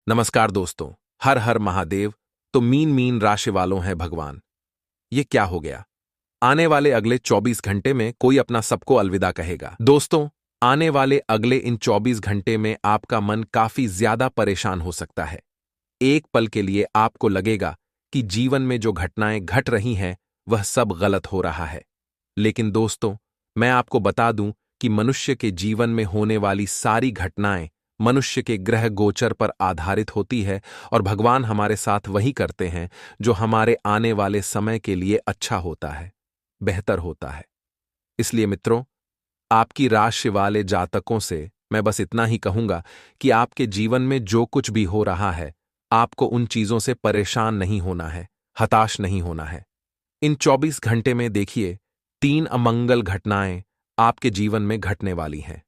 नमस्कार दोस्तों। हर हर महादेव। तो मीन मीन राशि वालों हैं भगवान। ये क्या हो गया? आने वाले अगले 24 घंटे में कोई अपना सबको अलविदा कहेगा। दोस्तों, आने वाले अगले इन 24 घंटे में आपका मन काफी ज्यादा परेशान हो सकता है। एक पल के लिए आपको लगेगा कि जीवन में जो घटनाएं घट रही हैं वह सब गलत हो रहा है। लेकिन दोस्तों, मैं आपको बता दूं कि मनुष्य के जीवन में होने वाली सारी घटनाएं मनुष्य के ग्रह गोचर पर आधारित होती है और भगवान हमारे साथ वही करते हैं जो हमारे आने वाले समय के लिए अच्छा होता है, बेहतर होता है। इसलिए मित्रों, आपकी राशि वाले जातकों से मैं बस इतना ही कहूंगा कि आपके जीवन में जो कुछ भी हो रहा है, आपको उन चीजों से परेशान नहीं होना है, हताश नहीं होना है। इन 24 घंटे में देखिए, 3 अमंगल घटनाएं आपके जीवन में घटने वाली हैं।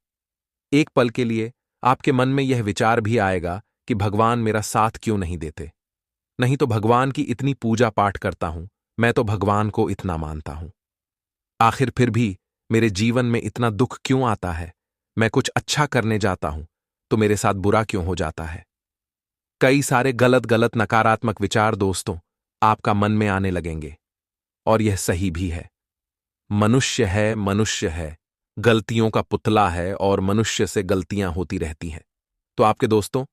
एक पल के लिए आपके मन में यह विचार भी आएगा कि भगवान मेरा साथ क्यों नहीं देते। नहीं तो भगवान की इतनी पूजा पाठ करता हूं, मैं तो भगवान को इतना मानता हूं, आखिर फिर भी मेरे जीवन में इतना दुख क्यों आता है। मैं कुछ अच्छा करने जाता हूं तो मेरे साथ बुरा क्यों हो जाता है। कई सारे गलत गलत नकारात्मक विचार दोस्तों आपका मन में आने लगेंगे। और यह सही भी है। मनुष्य है, गलतियों का पुतला है और मनुष्य से गलतियां होती रहती हैं। तो आपके दोस्तों,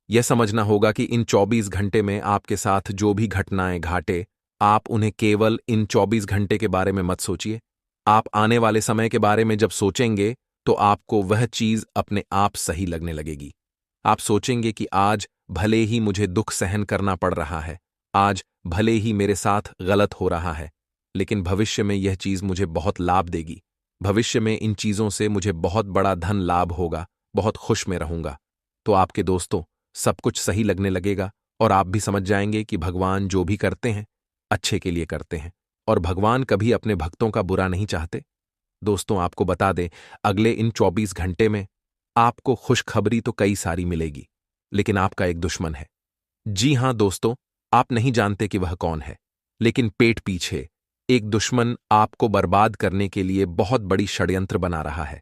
यह समझना होगा कि इन 24 घंटे में आपके साथ जो भी घटनाएं घाटे, आप उन्हें केवल इन 24 घंटे के बारे में मत सोचिए। आप आने वाले समय के बारे में जब सोचेंगे तो आपको वह चीज अपने आप सही लगने लगेगी। आप सोचेंगे कि आज भले ही मुझे दुख सहन करना पड़ रहा है, आज भले ही मेरे साथ गलत हो रहा है, लेकिन भविष्य में यह चीज मुझे बहुत लाभ देगी। भविष्य में इन चीजों से मुझे बहुत बड़ा धन लाभ होगा, बहुत खुश में रहूंगा। तो आपके दोस्तों, सब कुछ सही लगने लगेगा और आप भी समझ जाएंगे कि भगवान जो भी करते हैं अच्छे के लिए करते हैं और भगवान कभी अपने भक्तों का बुरा नहीं चाहते। दोस्तों, आपको बता दें, अगले इन 24 घंटे में आपको खुशखबरी तो कई सारी मिलेगी, लेकिन आपका एक दुश्मन है। जी हां दोस्तों, आप नहीं जानते कि वह कौन है, लेकिन पेट पीछे एक दुश्मन आपको बर्बाद करने के लिए बहुत बड़ी षड्यंत्र बना रहा है।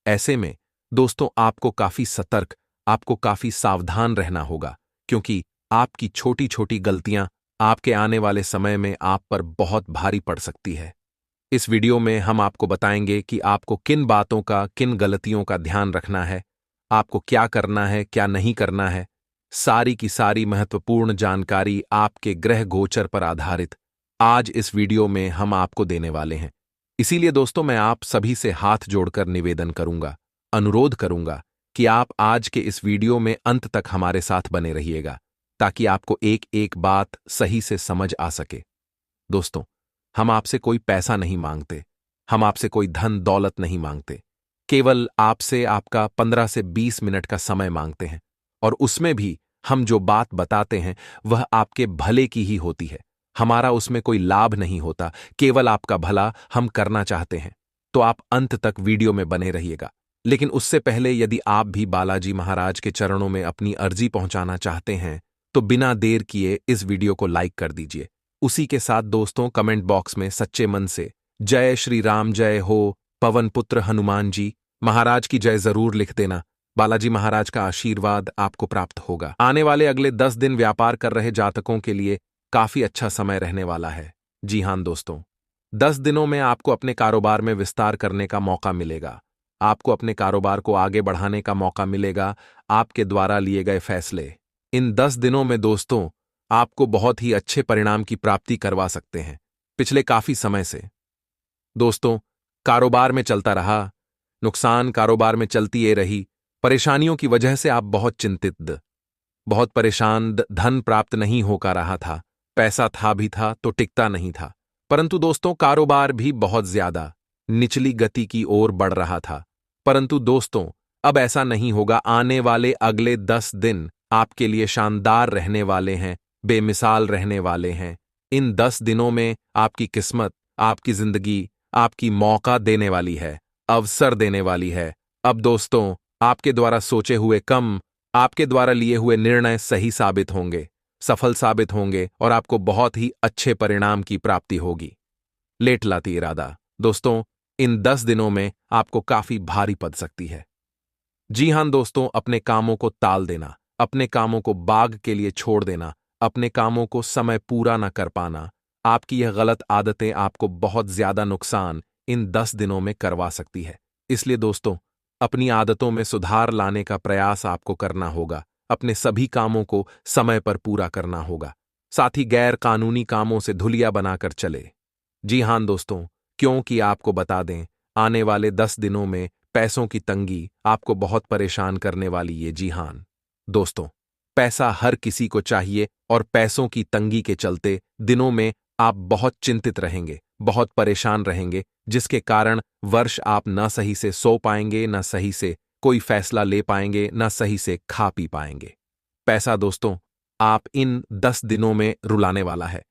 ऐसे में दोस्तों, आपको काफी सतर्क, आपको काफी सावधान रहना होगा, क्योंकि आपकी छोटी छोटी गलतियां आपके आने वाले समय में आप पर बहुत भारी पड़ सकती है। इस वीडियो में हम आपको बताएंगे कि आपको किन बातों का, किन गलतियों का ध्यान रखना है, आपको क्या करना है, क्या नहीं करना है। सारी की सारी महत्वपूर्ण जानकारी आपके ग्रह गोचर पर आधारित आज इस वीडियो में हम आपको देने वाले हैं। इसीलिए दोस्तों, मैं आप सभी से हाथ जोड़कर निवेदन करूंगा, अनुरोध करूंगा कि आप आज के इस वीडियो में अंत तक हमारे साथ बने रहिएगा, ताकि आपको एक एक बात सही से समझ आ सके। दोस्तों, हम आपसे कोई पैसा नहीं मांगते, हम आपसे कोई धन दौलत नहीं मांगते, केवल आपसे आपका 15 से 20 मिनट का समय मांगते हैं। और उसमें भी हम जो बात बताते हैं वह आपके भले की ही होती है। हमारा उसमें कोई लाभ नहीं होता, केवल आपका भला हम करना चाहते हैं। तो आप अंत तक वीडियो में बने रहिएगा। लेकिन उससे पहले यदि आप भी बालाजी महाराज के चरणों में अपनी अर्जी पहुंचाना चाहते हैं तो बिना देर किए इस वीडियो को लाइक कर दीजिए। उसी के साथ दोस्तों, कमेंट बॉक्स में सच्चे मन से जय श्री राम जय हो, पवन पुत्र हनुमान जी महाराज की जय जरूर लिख देना। बालाजी महाराज का आशीर्वाद आपको प्राप्त होगा। आने वाले अगले 10 दिन व्यापार कर रहे जातकों के लिए काफी अच्छा समय रहने वाला है। जी हां दोस्तों, 10 दिनों में आपको अपने कारोबार में विस्तार करने का मौका मिलेगा। आपको अपने कारोबार को आगे बढ़ाने का मौका मिलेगा, आपके द्वारा लिए गए फैसले इन 10 दिनों में दोस्तों आपको बहुत ही अच्छे परिणाम की प्राप्ति करवा सकते हैं। पिछले काफी समय से दोस्तों कारोबार में चलता रहा, नुकसान कारोबार में चलती ये रही, परेशानियों की वजह से आप बहुत चिंतित, बहुत परेशान, धन प्राप्त नहीं होकर रहा था, पैसा था भी था तो टिकता नहीं था। परंतु दोस्तों, कारोबार भी बहुत ज्यादा निचली गति की ओर बढ़ रहा था। परंतु दोस्तों, अब ऐसा नहीं होगा। आने वाले अगले 10 दिन आपके लिए शानदार रहने वाले हैं, बेमिसाल रहने वाले हैं। इन 10 दिनों में आपकी किस्मत, आपकी जिंदगी, आपकी मौका देने वाली है, अवसर देने वाली है। अब दोस्तों, आपके द्वारा सोचे हुए कम, आपके द्वारा लिए हुए निर्णय सही साबित होंगे, सफल साबित होंगे और आपको बहुत ही अच्छे परिणाम की प्राप्ति होगी। लेट लाती इरादा दोस्तों, इन 10 दिनों में आपको काफी भारी पड़ सकती है। जी हां दोस्तों, अपने कामों को टाल देना, अपने कामों को बाग के लिए छोड़ देना, अपने कामों को समय पूरा न कर पाना, आपकी यह गलत आदतें आपको बहुत ज्यादा नुकसान इन 10 दिनों में करवा सकती है। इसलिए दोस्तों, अपनी आदतों में सुधार लाने का प्रयास आपको करना होगा, अपने सभी कामों को समय पर पूरा करना होगा, साथ ही गैर कानूनी कामों से धुलिया बनाकर चले। जी हां दोस्तों, क्योंकि आपको बता दें, आने वाले 10 दिनों में पैसों की तंगी आपको बहुत परेशान करने वाली है। जी हां दोस्तों, पैसा हर किसी को चाहिए और पैसों की तंगी के चलते दिनों में आप बहुत चिंतित रहेंगे, बहुत परेशान रहेंगे, जिसके कारण वर्ष आप न सही से सो पाएंगे, न सही से कोई फैसला ले पाएंगे, न सही से खा पी पाएंगे। पैसा दोस्तों आप इन 10 दिनों में रुलाने वाला है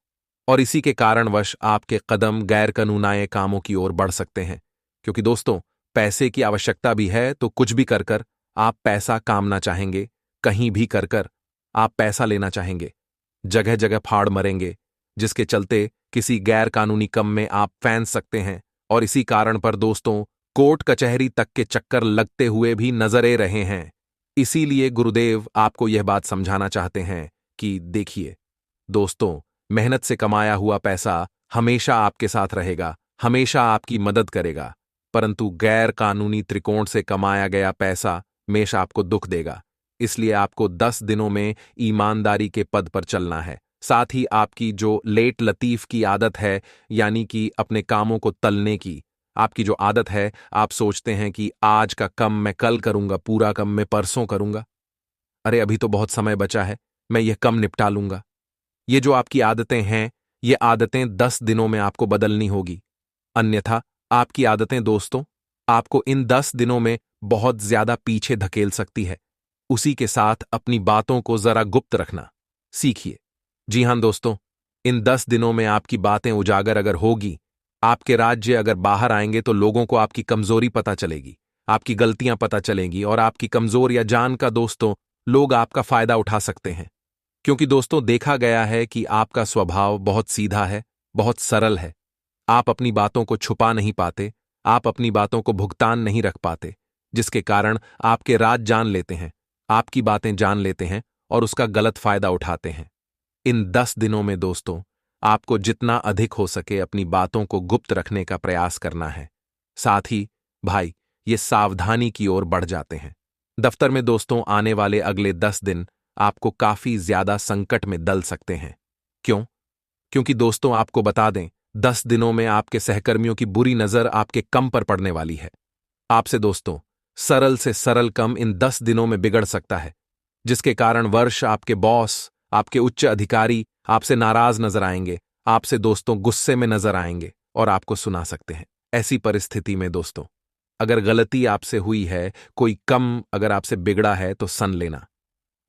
और इसी के कारणवश आपके कदम गैर कानूनी कामों की ओर बढ़ सकते हैं, क्योंकि दोस्तों पैसे की आवश्यकता भी है तो कुछ भी कर कर आप पैसा कामना चाहेंगे, कहीं भी कर कर आप पैसा लेना चाहेंगे, जगह जगह फाड़ मरेंगे, जिसके चलते किसी गैर कानूनी कम में आप फंस सकते हैं और इसी कारण पर दोस्तों कोर्ट कचहरी तक के चक्कर लगते हुए भी नजरे रहे हैं। इसीलिए गुरुदेव आपको यह बात समझाना चाहते हैं कि देखिए दोस्तों, मेहनत से कमाया हुआ पैसा हमेशा आपके साथ रहेगा, हमेशा आपकी मदद करेगा, परंतु गैर कानूनी त्रिकोण से कमाया गया पैसा हमेशा आपको दुख देगा। इसलिए आपको 10 दिनों में ईमानदारी के पद पर चलना है। साथ ही आपकी जो लेट लतीफ की आदत है, यानी कि अपने कामों को तलने की आपकी जो आदत है, आप सोचते हैं कि आज का कम मैं कल करूंगा, पूरा कम मैं परसों करूंगा, अरे अभी तो बहुत समय बचा है, मैं यह कम निपटा लूंगा। ये जो आपकी आदतें हैं, ये आदतें 10 दिनों में आपको बदलनी होगी, अन्यथा आपकी आदतें दोस्तों आपको इन 10 दिनों में बहुत ज्यादा पीछे धकेल सकती है। उसी के साथ अपनी बातों को जरा गुप्त रखना सीखिए। जी हां दोस्तों, इन 10 दिनों में आपकी बातें उजागर अगर होगी, आपके राज्य अगर बाहर आएंगे तो लोगों को आपकी कमजोरी पता चलेगी, आपकी गलतियां पता चलेंगी और आपकी कमजोर या जान का दोस्तों लोग आपका फायदा उठा सकते हैं। क्योंकि दोस्तों देखा गया है कि आपका स्वभाव बहुत सीधा है, बहुत सरल है। आप अपनी बातों को छुपा नहीं पाते, आप अपनी बातों को भुगतान नहीं रख पाते, जिसके कारण आपके राज जान लेते हैं, आपकी बातें जान लेते हैं और उसका गलत फायदा उठाते हैं। इन 10 दिनों में दोस्तों आपको जितना अधिक हो सके अपनी बातों को गुप्त रखने का प्रयास करना है। साथ ही भाई ये सावधानी की ओर बढ़ जाते हैं। दफ्तर में दोस्तों आने वाले अगले 10 दिन आपको काफी ज्यादा संकट में डल सकते हैं। क्यों? क्योंकि दोस्तों आपको बता दें, 10 दिनों में आपके सहकर्मियों की बुरी नजर आपके कम पर पड़ने वाली है। आपसे दोस्तों सरल से सरल कम इन 10 दिनों में बिगड़ सकता है, जिसके कारण वर्ष आपके बॉस, आपके उच्च अधिकारी आपसे नाराज नजर आएंगे, आपसे दोस्तों गुस्से में नजर आएंगे और आपको सुना सकते हैं। ऐसी परिस्थिति में दोस्तों अगर गलती आपसे हुई है, कोई कम अगर आपसे बिगड़ा है तो सन लेना,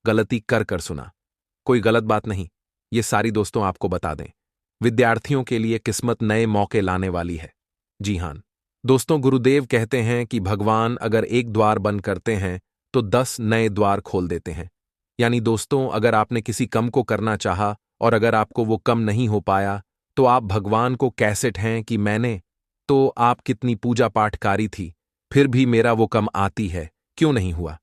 गलती कर कर सुना, कोई गलत बात नहीं। ये सारी दोस्तों आपको बता दें, विद्यार्थियों के लिए किस्मत नए मौके लाने वाली है। जी हां दोस्तों, गुरुदेव कहते हैं कि भगवान अगर एक द्वार बंद करते हैं तो 10 नए द्वार खोल देते हैं। यानी दोस्तों अगर आपने किसी कम को करना चाहा और अगर आपको वो कम नहीं हो पाया तो आप भगवान को कैसे ठहें कि मैंने तो आप कितनी पूजा पाठकारी थी, फिर भी मेरा वो कम आती है, क्यों नहीं हुआ।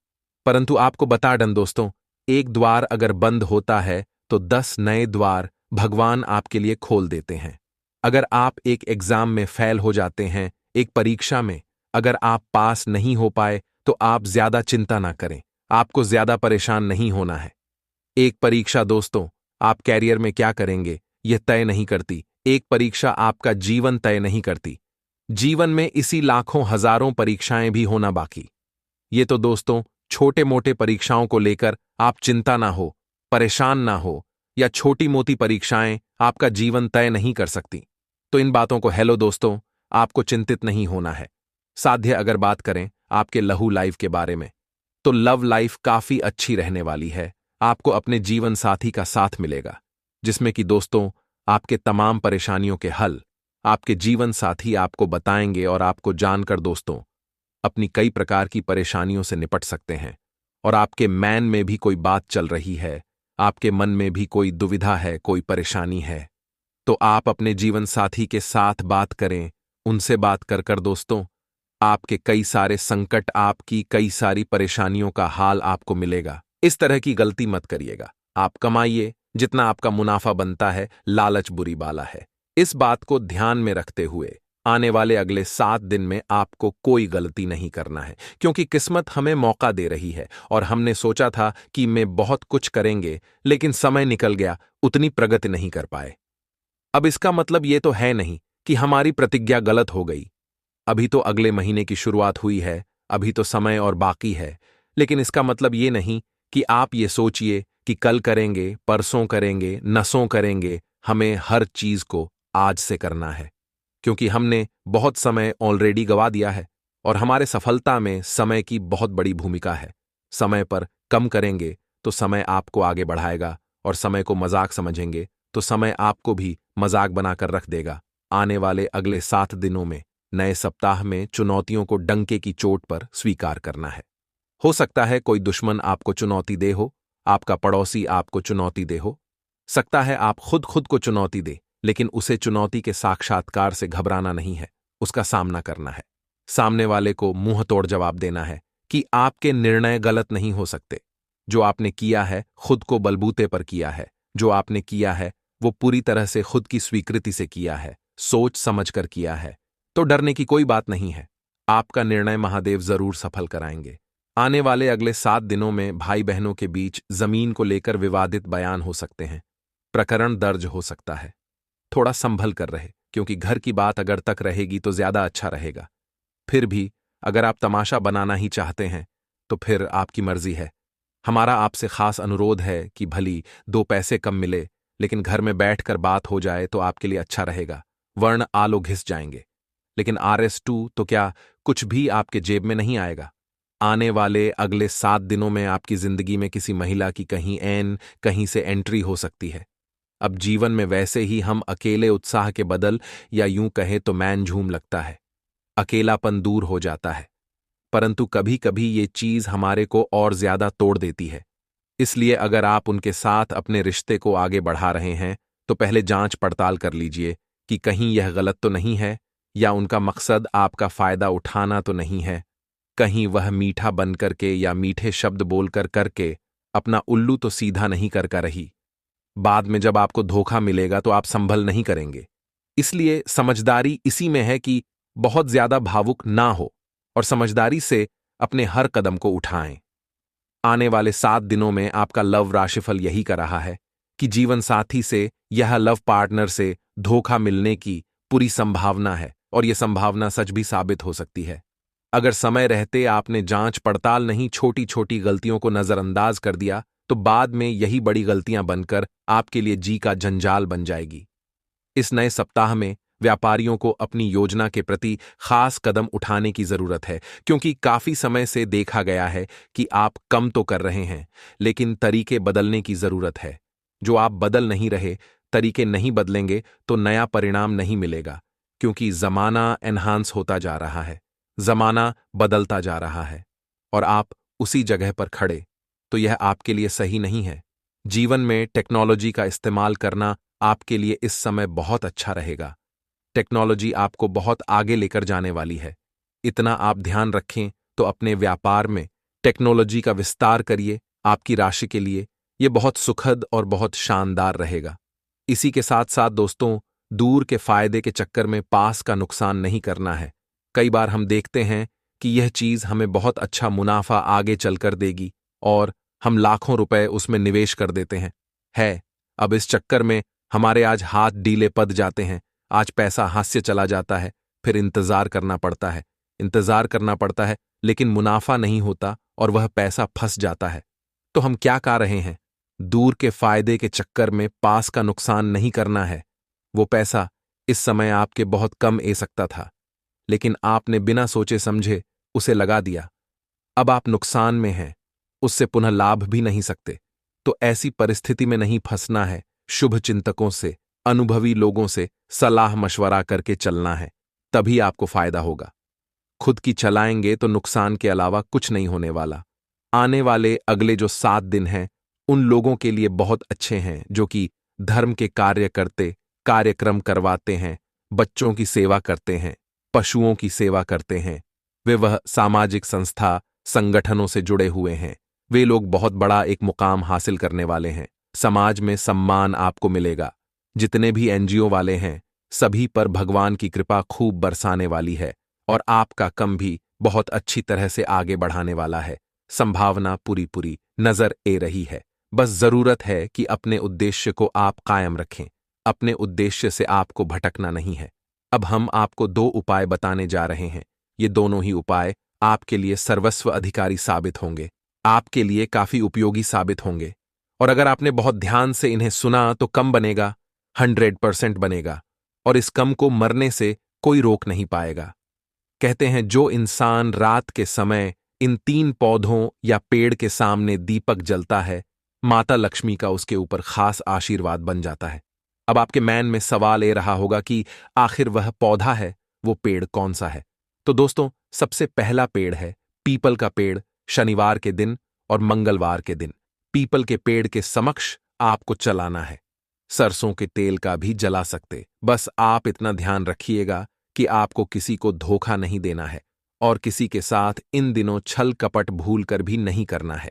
परंतु आपको बता डन दोस्तों, एक द्वार अगर बंद होता है तो 10 नए द्वार भगवान आपके लिए खोल देते हैं। अगर आप एक एग्जाम में फेल हो जाते हैं, एक परीक्षा में अगर आप पास नहीं हो पाए तो आप ज्यादा चिंता ना करें, आपको ज्यादा परेशान नहीं होना है। एक परीक्षा दोस्तों आप कैरियर में क्या करेंगे यह तय नहीं करती, एक परीक्षा आपका जीवन तय नहीं करती। जीवन में इसी लाखों हजारों परीक्षाएं भी होना बाकी। ये तो दोस्तों छोटे मोटे परीक्षाओं को लेकर आप चिंता ना हो, परेशान ना हो, या छोटी मोटी परीक्षाएं आपका जीवन तय नहीं कर सकती। तो इन बातों को हेलो दोस्तों आपको चिंतित नहीं होना है। साध्य अगर बात करें आपके लहू लाइफ के बारे में, तो लव लाइफ काफी अच्छी रहने वाली है। आपको अपने जीवन साथी का साथ मिलेगा, जिसमें कि दोस्तों आपके तमाम परेशानियों के हल आपके जीवन साथी आपको बताएंगे और आपको जानकर दोस्तों अपनी कई प्रकार की परेशानियों से निपट सकते हैं। और आपके मैन में भी कोई बात चल रही है, आपके मन में भी कोई दुविधा है, कोई परेशानी है, तो आप अपने जीवन साथी के साथ बात करें, उनसे बात कर कर दोस्तों आपके कई सारे संकट, आपकी कई सारी परेशानियों का हाल आपको मिलेगा। इस तरह की गलती मत करिएगा। आप कमाइए, जितना आपका मुनाफा बनता है, लालच बुरी बाला है। इस बात को ध्यान में रखते हुए आने वाले अगले 7 दिन में आपको कोई गलती नहीं करना है, क्योंकि किस्मत हमें मौका दे रही है और हमने सोचा था कि मैं बहुत कुछ करेंगे, लेकिन समय निकल गया, उतनी प्रगति नहीं कर पाए। अब इसका मतलब ये तो है नहीं कि हमारी प्रतिज्ञा गलत हो गई। अभी तो अगले महीने की शुरुआत हुई है, अभी तो समय और बाकी है, लेकिन इसका मतलब ये नहीं कि आप ये सोचिए कि कल करेंगे, परसों करेंगे, नसों करेंगे। हमें हर चीज को आज से करना है, क्योंकि हमने बहुत समय ऑलरेडी गवा दिया है और हमारे सफलता में समय की बहुत बड़ी भूमिका है। समय पर कम करेंगे तो समय आपको आगे बढ़ाएगा, और समय को मजाक समझेंगे तो समय आपको भी मजाक बनाकर रख देगा। आने वाले अगले 7 दिनों में, नए सप्ताह में चुनौतियों को डंके की चोट पर स्वीकार करना है। हो सकता है कोई दुश्मन आपको चुनौती दे हो, आपका पड़ोसी आपको चुनौती दे हो, सकता है आप खुद को चुनौती दे, लेकिन उसे चुनौती के साक्षात्कार से घबराना नहीं है, उसका सामना करना है। सामने वाले को मुंह तोड़ जवाब देना है कि आपके निर्णय गलत नहीं हो सकते। जो आपने किया है खुद को बलबूते पर किया है, जो आपने किया है वो पूरी तरह से खुद की स्वीकृति से किया है, सोच समझ कर किया है, तो डरने की कोई बात नहीं है। आपका निर्णय महादेव जरूर सफल कराएंगे। आने वाले अगले 7 दिनों में भाई बहनों के बीच जमीन को लेकर विवादित बयान हो सकते हैं, प्रकरण दर्ज हो सकता है। थोड़ा संभल कर रहे, क्योंकि घर की बात अगर तक रहेगी तो ज्यादा अच्छा रहेगा। फिर भी अगर आप तमाशा बनाना ही चाहते हैं तो फिर आपकी मर्जी है। हमारा आपसे खास अनुरोध है कि भली 2 पैसे कम मिले, लेकिन घर में बैठकर बात हो जाए तो आपके लिए अच्छा रहेगा, वर्ण आलो घिस जाएंगे। लेकिन RS2 तो क्या कुछ भी आपके जेब में नहीं आएगा। आने वाले अगले 7 दिनों में आपकी जिंदगी में किसी महिला की कहीं से एंट्री हो सकती है। अब जीवन में वैसे ही हम अकेले उत्साह के बदल, या यूं कहें तो मैन झूम लगता है, अकेलापन दूर हो जाता है, परंतु कभी कभी ये चीज हमारे को और ज्यादा तोड़ देती है। इसलिए अगर आप उनके साथ अपने रिश्ते को आगे बढ़ा रहे हैं तो पहले जांच पड़ताल कर लीजिए कि कहीं यह गलत तो नहीं है, या उनका मकसद आपका फायदा उठाना तो नहीं है। कहीं वह मीठा बन करके या मीठे शब्द बोलकर करके अपना उल्लू तो सीधा नहीं कर रही। बाद में जब आपको धोखा मिलेगा तो आप संभल नहीं करेंगे। इसलिए समझदारी इसी में है कि बहुत ज्यादा भावुक ना हो और समझदारी से अपने हर कदम को उठाएं। आने वाले 7 दिनों में आपका लव राशिफल यही कर रहा है कि जीवन साथी से, यह लव पार्टनर से धोखा मिलने की पूरी संभावना है, और यह संभावना सच भी साबित हो सकती है। अगर समय रहते आपने जांच पड़ताल नहीं, छोटी छोटी गलतियों को नजरअंदाज कर दिया, तो बाद में यही बड़ी गलतियां बनकर आपके लिए जी का जंजाल बन जाएगी। इस नए सप्ताह में व्यापारियों को अपनी योजना के प्रति खास कदम उठाने की जरूरत है, क्योंकि काफी समय से देखा गया है कि आप कम तो कर रहे हैं, लेकिन तरीके बदलने की जरूरत है। जो आप बदल नहीं रहे, तरीके नहीं बदलेंगे तो नया परिणाम नहीं मिलेगा, क्योंकि जमाना एनहांस होता जा रहा है, जमाना बदलता जा रहा है, और आप उसी जगह पर खड़े, तो यह आपके लिए सही नहीं है। जीवन में टेक्नोलॉजी का इस्तेमाल करना आपके लिए इस समय बहुत अच्छा रहेगा। टेक्नोलॉजी आपको बहुत आगे लेकर जाने वाली है। इतना आप ध्यान रखें तो अपने व्यापार में टेक्नोलॉजी का विस्तार करिए। आपकी राशि के लिए यह बहुत सुखद और बहुत शानदार रहेगा। इसी के साथ साथ दोस्तों, दूर के फायदे के चक्कर में पास का नुकसान नहीं करना है। कई बार हम देखते हैं कि यह चीज हमें बहुत अच्छा मुनाफा आगे चलकर देगी और हम लाखों रुपए उसमें निवेश कर देते हैं। अब इस चक्कर में हमारे आज हाथ ढीले पड़ जाते हैं, आज पैसा हाथ से चला जाता है, फिर इंतजार करना पड़ता है, लेकिन मुनाफा नहीं होता और वह पैसा फंस जाता है। तो हम क्या कर रहे हैं? दूर के फायदे के चक्कर में पास का नुकसान नहीं करना है। वो पैसा इस समय आपके बहुत कम ए सकता था, लेकिन आपने बिना सोचे समझे उसे लगा दिया। अब आप नुकसान में हैं, उससे पुनः लाभ भी नहीं सकते। तो ऐसी परिस्थिति में नहीं फंसना है। शुभ चिंतकों से, अनुभवी लोगों से सलाह मशवरा करके चलना है, तभी आपको फायदा होगा। खुद की चलाएंगे तो नुकसान के अलावा कुछ नहीं होने वाला। आने वाले अगले जो 7 दिन हैं उन लोगों के लिए बहुत अच्छे हैं जो कि धर्म के कार्य करते, कार्यक्रम करवाते हैं, बच्चों की सेवा करते हैं, पशुओं की सेवा करते हैं। वह सामाजिक संस्था, संगठनों से जुड़े हुए हैं, वे लोग बहुत बड़ा एक मुकाम हासिल करने वाले हैं। समाज में सम्मान आपको मिलेगा। जितने भी एनजीओ वाले हैं, सभी पर भगवान की कृपा खूब बरसाने वाली है और आपका कम भी बहुत अच्छी तरह से आगे बढ़ाने वाला है। संभावना पूरी पूरी नजर ए रही है। बस जरूरत है कि अपने उद्देश्य को आप कायम रखें। अपने उद्देश्य से आपको भटकना नहीं है। अब हम आपको 2 उपाय बताने जा रहे हैं। ये दोनों ही उपाय आपके लिए सर्वस्व अधिकारी साबित होंगे, आपके लिए काफी उपयोगी साबित होंगे। और अगर आपने बहुत ध्यान से इन्हें सुना तो कम बनेगा, 100% बनेगा, और इस कम को मरने से कोई रोक नहीं पाएगा। कहते हैं जो इंसान रात के समय इन 3 पौधों या पेड़ के सामने दीपक जलता है, माता लक्ष्मी का उसके ऊपर खास आशीर्वाद बन जाता है। अब आपके मन में सवाल ये रहा होगा कि आखिर वह पौधा है, वो पेड़ कौन सा है? तो दोस्तों, सबसे पहला पेड़ है पीपल का पेड़। शनिवार के दिन और मंगलवार के दिन पीपल के पेड़ के समक्ष आपको चलाना है। सरसों के तेल का भी जला सकते, बस आप इतना ध्यान रखिएगा कि आपको किसी को धोखा नहीं देना है और किसी के साथ इन दिनों छल कपट भूल कर भी नहीं करना है।